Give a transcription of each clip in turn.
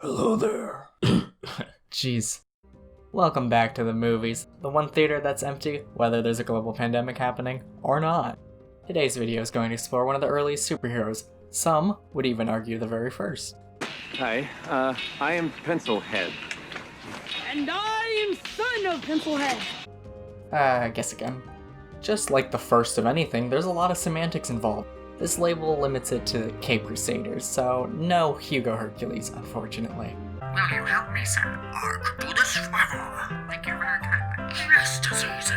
Hello there. Jeez. Welcome back to the movies, the one theater that's empty, whether there's a global pandemic happening or not. Today's video is going to explore one of the earliest superheroes. Some would even argue the very first. Hi, I am Pencilhead. And I am son of Pencilhead. Guess again. Just like the first of anything, there's a lot of semantics involved. This label limits it to Cape Crusaders, so no Hugo Hercules, unfortunately. Will you help me, sir? I could do this forever. Thank you very kindly. Rest is easy.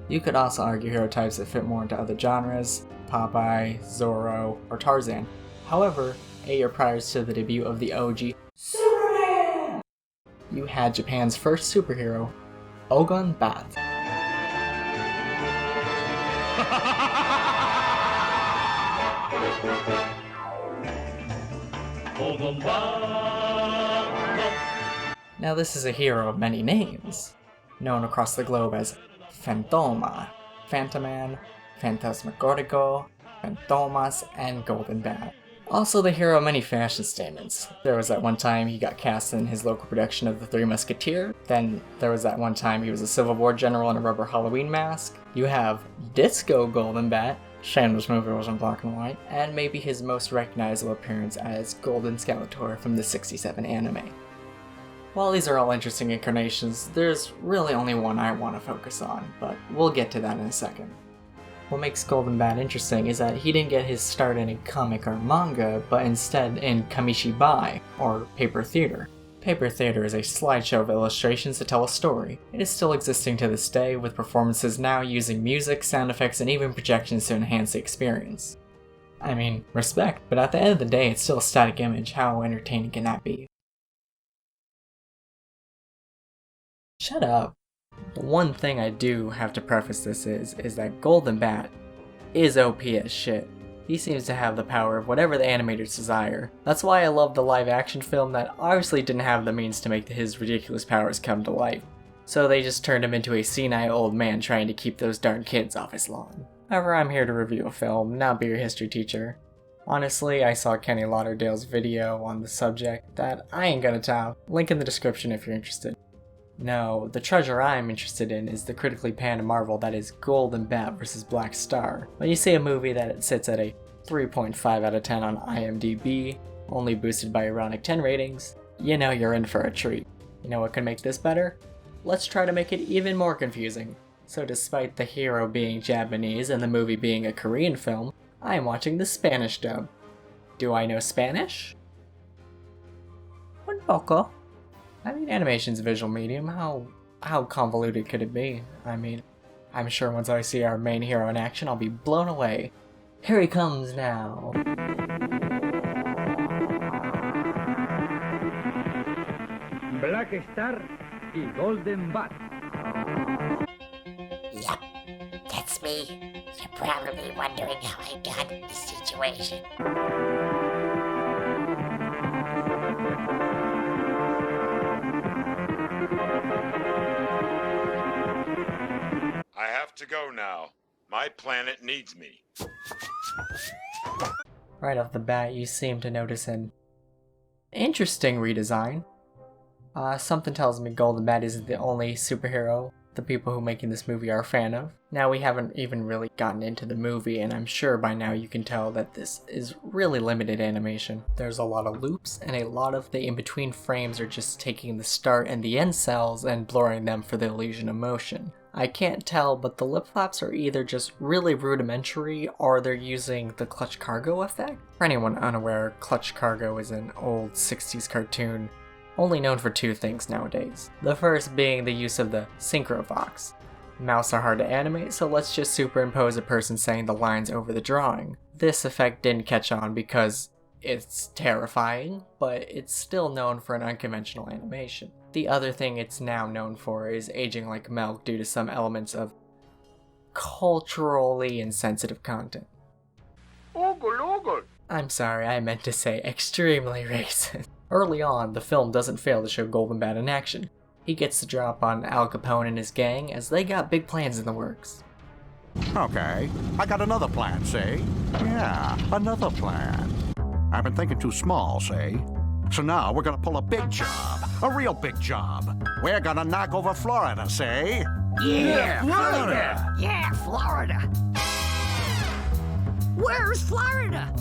You could also argue hero types that fit more into other genres, Popeye, Zorro, or Tarzan. However, 8 years prior to the debut of the OG Superman, you had Japan's first superhero, Ogun Bat. Now this is a hero of many names, known across the globe as Fantoma, Phantoman, Phantasmagorico, Phantomas, and Golden Bat. Also the hero of many fashion statements. There was that one time he got cast in his local production of The Three Musketeers, then there was that one time he was a Civil War general in a rubber Halloween mask. You have Disco Golden Bat, shame this movie was in black and white, and maybe his most recognizable appearance as Golden Skeletor from the '67 anime. While these are all interesting incarnations, there's really only one I want to focus on, but we'll get to that in a second. What makes Golden Bat interesting is that he didn't get his start in a comic or manga, but instead in Kamishibai, or paper theater. Paper theater is a slideshow of illustrations to tell a story. It is still existing to this day, with performances now using music, sound effects, and even projections to enhance the experience. I mean, respect, but at the end of the day it's still a static image. How entertaining can that be? Shut up. The one thing I do have to preface this is that Golden Bat is OP as shit. He seems to have the power of whatever the animators desire. That's why I love the live action film that obviously didn't have the means to make his ridiculous powers come to life. So they just turned him into a senile old man trying to keep those darn kids off his lawn. However, I'm here to review a film, not be your history teacher. Honestly, I saw Kenny Lauderdale's video on the subject that I ain't gonna top. Link in the description if you're interested. No, the treasure I'm interested in is the critically panned marvel that is Golden Bat vs. Blackstar. When you see a movie that it sits at a 3.5 out of 10 on IMDb, only boosted by ironic 10 ratings, you know you're in for a treat. You know what can make this better? Let's try to make it even more confusing. So despite the hero being Japanese and the movie being a Korean film, I am watching the Spanish dub. Do I know Spanish? Un poco. I mean, animation's a visual medium. How convoluted could it be? I mean, I'm sure once I see our main hero in action, I'll be blown away. Here he comes now. Blackstar y Golden Bat. Yep, that's me. You're probably wondering how I got in this situation. I have to go now. My planet needs me. Right off the bat, you seem to notice an interesting redesign. Something tells me Golden Bat isn't the only superhero the people who are making this movie are a fan of. Now, we haven't even really gotten into the movie, and I'm sure by now you can tell that this is really limited animation. There's a lot of loops, and a lot of the in-between frames are just taking the start and the end cells and blurring them for the illusion of motion. I can't tell, but the lip flaps are either just really rudimentary or they're using the Clutch Cargo effect. For anyone unaware, Clutch Cargo is an old 60s cartoon only known for 2 things nowadays. The first being the use of the Synchro Vox. Mouths are hard to animate, so let's just superimpose a person saying the lines over the drawing. This effect didn't catch on because it's terrifying, but it's still known for an unconventional animation. The other thing it's now known for is aging like milk due to some elements of culturally insensitive content. I'm sorry, I meant to say extremely racist. Early on, the film doesn't fail to show Golden Bat in action. He gets the drop on Al Capone and his gang as they got big plans in the works. Okay, I got another plan, see? Yeah, another plan. I've been thinking too small, see? So now we're gonna pull a big job. A real big job. We're gonna knock over Florida, say? Yeah, Florida! Yeah, Florida! Where's Florida?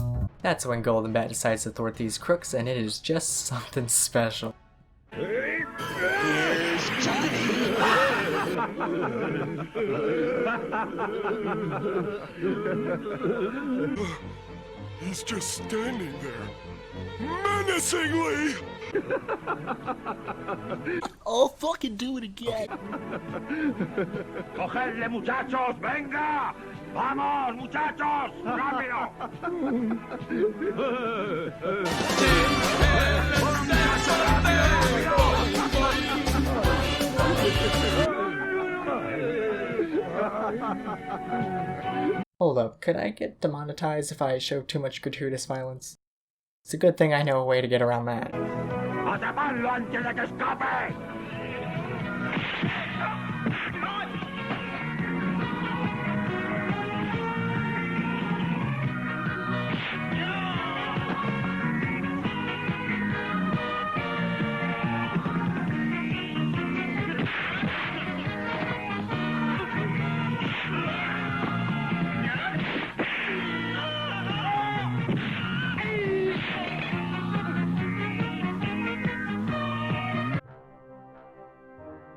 That's when Golden Bat decides to thwart these crooks, and it is just something special. He's just standing there, menacingly! I'll fucking do it again. ¡Cogedle, muchachos! ¡Venga! ¡Vamos, muchachos! ¡Rápido! Hold up, could I get demonetized if I show too much gratuitous violence? It's a good thing I know a way to get around that. ¡Atrapadlo antes de que escape!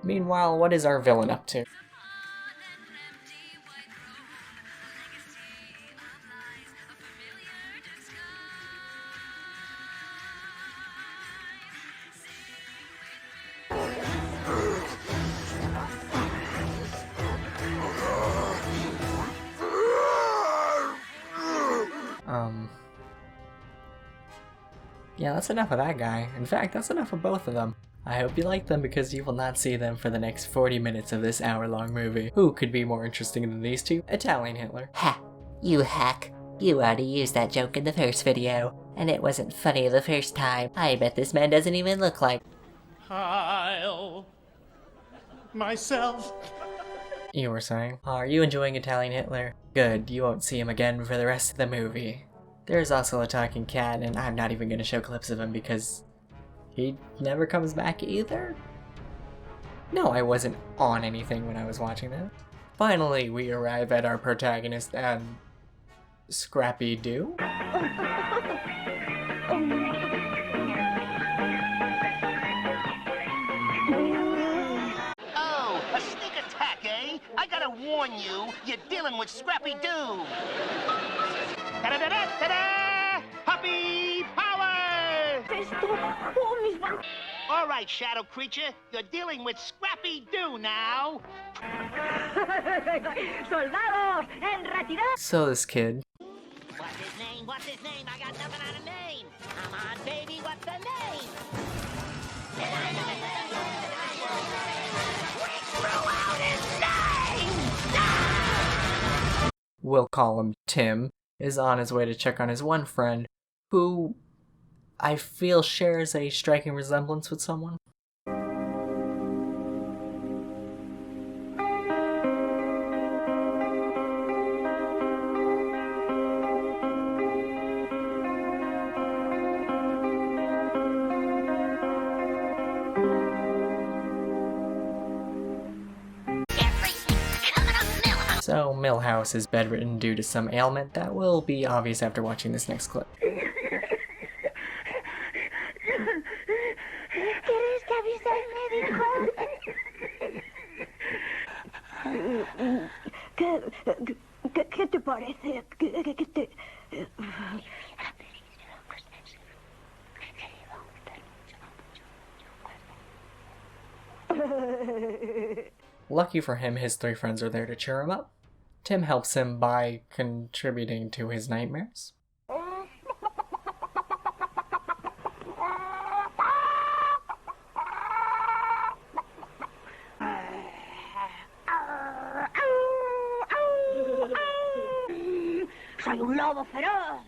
Meanwhile, what is our villain up to? Yeah, that's enough of that guy. In fact, that's enough of both of them. I hope you like them because you will not see them for the next 40 minutes of this hour-long movie. Who could be more interesting than these two? Italian Hitler. Ha! You hack. You already used that joke in the first video, and it wasn't funny the first time. I bet this man doesn't even look like myself. You were saying? Are you enjoying Italian Hitler? Good, you won't see him again for the rest of the movie. There's also a talking cat, and I'm not even gonna show clips of him because he never comes back either? No, I wasn't on anything when I was watching that. Finally, we arrive at our protagonist and Scrappy Doo? Oh, a sneak attack, eh? I gotta warn you, you're dealing with Scrappy Doo. Ta-da-da-da-da-da! Puppy power! All right, shadow creature, you're dealing with Scrappy Doo now. Soldados, en retirada. So this kid. What's his name? What's his name? I got nothing on a name. Come on, baby, what's the name? We threw out his name! We'll call him Tim, is on his way to check on his one friend, who I feel shares a striking resemblance with someone. So Milhouse is bedridden due to some ailment that will be obvious after watching this next clip. ¿Qué te parece? ¿Qué te... Lucky for him, his three friends are there to cheer him up. Tim helps him by contributing to his nightmares. Soy un lobo feroz.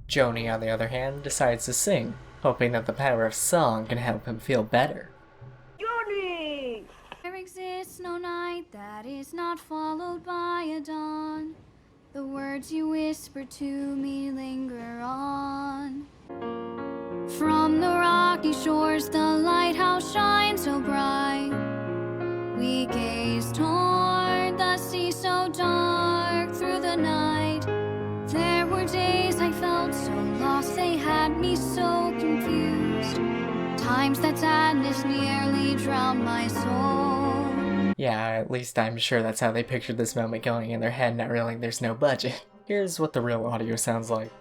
Joni, on the other hand, decides to sing, hoping that the power of song can help him feel better. Johnny! Here we exists no night that is not followed by a dawn. The words you whisper to me linger on. From the rocky shores, the lighthouse shines so bright. We gaze toward the sea so dark through the night. There were days I felt so lost, they had me so confused. Times that sadness nearly drowned my soul. Yeah, at least I'm sure that's how they pictured this moment going in their head, not realizing there's no budget. Here's what the real audio sounds like.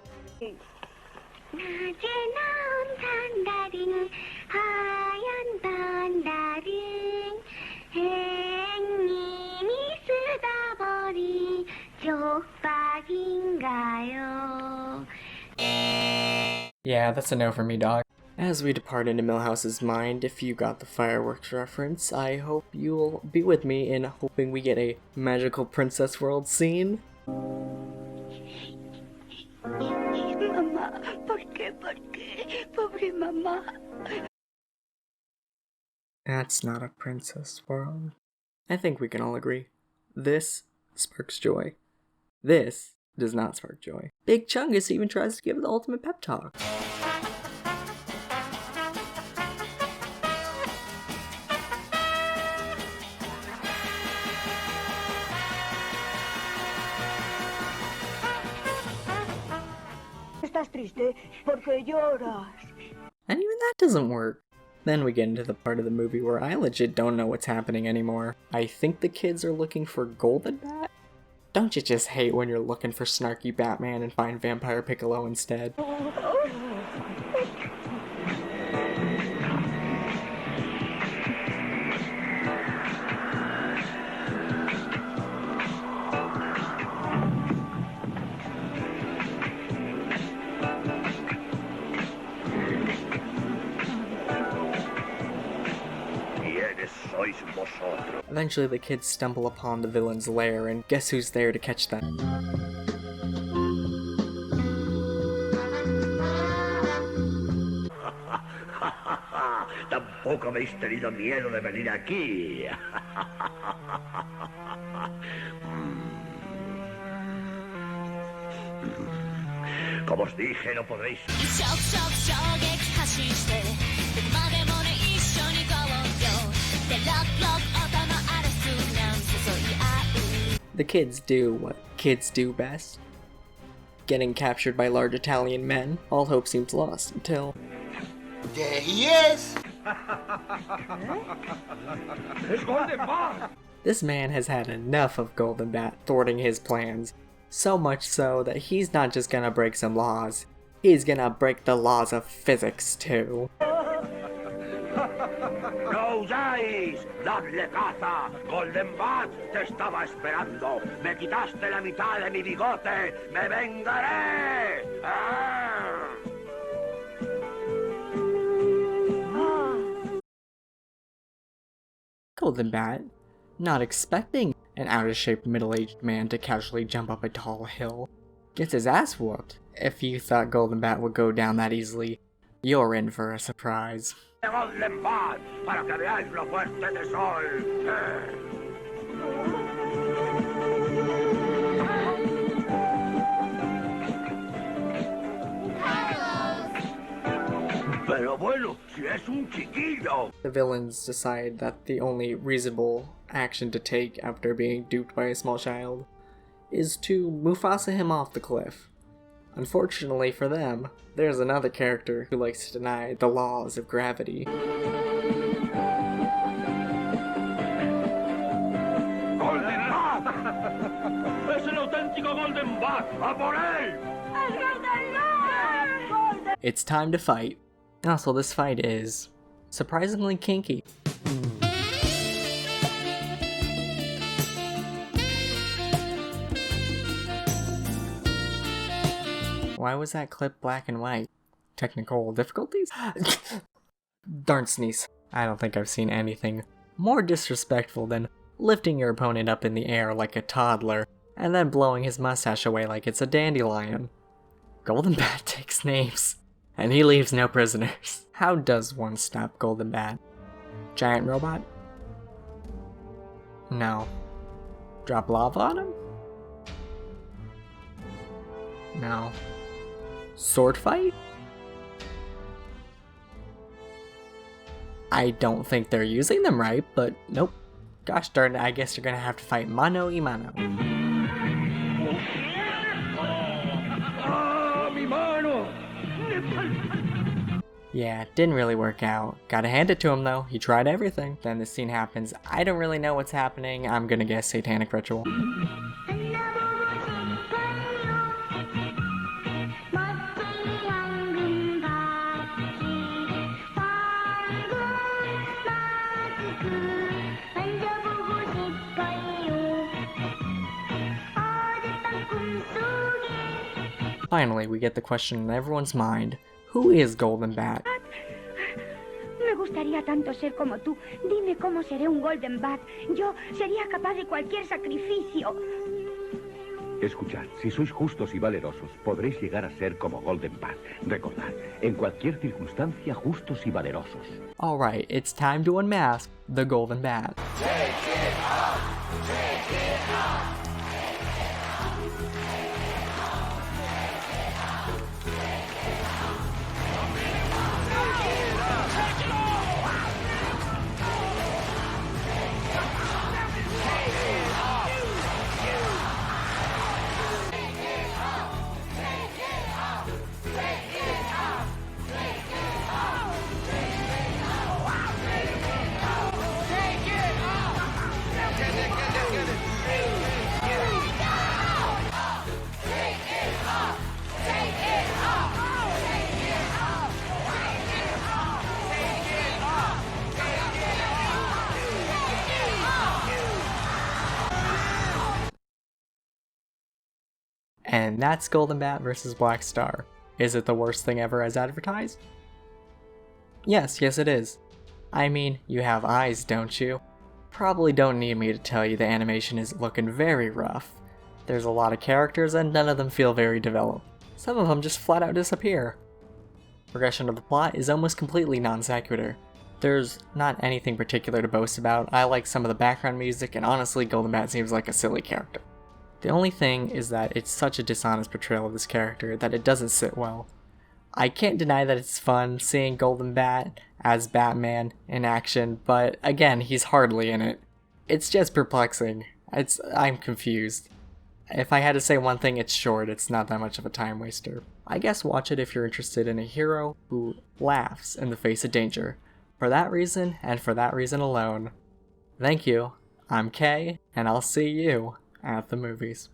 Yeah, that's a no for me, dog. As we depart into Milhouse's mind, if you got the fireworks reference, I hope you'll be with me in hoping we get a magical princess world scene. Mamá, ¿por qué? Pobre mamá. That's not a princess world. I think we can all agree. This sparks joy. This does not spark joy. Big Chungus even tries to give the ultimate pep talk. Estás triste porque lloras. And even that doesn't work. Then we get into the part of the movie where I legit don't know what's happening anymore. I think the kids are looking for Golden Bat? Don't you just hate when you're looking for snarky Batman and find Vampire Piccolo instead? Eventually the kids stumble upon the villain's lair, and guess who's there to catch them? Tampoco habéis tenido miedo de venir aquí. Como os dije, no podréis. The kids do what kids do best. Getting captured by large Italian men. All hope seems lost until... There he is! It's Golden Bat! This man has had enough of Golden Bat thwarting his plans. So much so that he's not just gonna break some laws, he's gonna break the laws of physics too. ¡No huyáis! ¡Dadle caza! ¡Golden Bat te estaba esperando! ¡Me quitaste la mitad de mi bigote! ¡Me vengaré! ¡Ah! Golden Bat, not expecting an out-of-shape middle-aged man to casually jump up a tall hill, gets his ass whooped. If you thought Golden Bat would go down that easily, you're in for a surprise. Golden Bat, para que veáis lo fuerte que soy. Pero bueno, si es un chiquillo. The villains decide that the only reasonable action to take after being duped by a small child is to Mufasa him off the cliff. Unfortunately for them, there's another character who likes to deny the laws of gravity. ¡Golden Bat! ¡Es el auténtico Golden Bat! ¡A por él! It's time to fight. Also, this fight is surprisingly kinky. Why was that clip black and white? Technical difficulties? Darn sneeze. I don't think I've seen anything more disrespectful than lifting your opponent up in the air like a toddler and then blowing his mustache away like it's a dandelion. Golden Bat takes names, and he leaves no prisoners. How does one stop Golden Bat? Giant robot? No. Drop lava on him? No. Sword fight? I don't think they're using them right, but nope. Gosh darn it, I guess you're gonna have to fight mano y mano. Yeah, didn't really work out. Gotta hand it to him though, he tried everything. Then this scene happens. I don't really know what's happening. I'm gonna guess satanic ritual. Finally, we get the question in everyone's mind. Who is Golden Bat? Me gustaría tanto ser como tú. Dime cómo seré un Golden Bat. Yo sería capaz de cualquier sacrificio. Escuchad, si sois justos y valerosos, podréis llegar a ser como Golden Bat. Recordad, en cualquier circunstancia, justos y valerosos. Alright, it's time to unmask the Golden Bat. Take it out! Take it out! And that's Golden Bat versus Blackstar. Is it the worst thing ever as advertised? Yes it is. I mean, you have eyes, don't you? Probably don't need me to tell you the animation is looking very rough. There's a lot of characters and none of them feel very developed. Some of them just flat out disappear. Progression of the plot is almost completely non-sequitur. There's not anything particular to boast about. I like some of the background music, and honestly, Golden Bat seems like a silly character. The only thing is that it's such a dishonest portrayal of this character that it doesn't sit well. I can't deny that it's fun seeing Golden Bat as Batman in action, but again, he's hardly in it. It's just perplexing. I'm confused. If I had to say one thing, it's short. It's not that much of a time waster. I guess watch it if you're interested in a hero who laughs in the face of danger. For that reason, and for that reason alone. Thank you. I'm Kay, and I'll see you at the movies.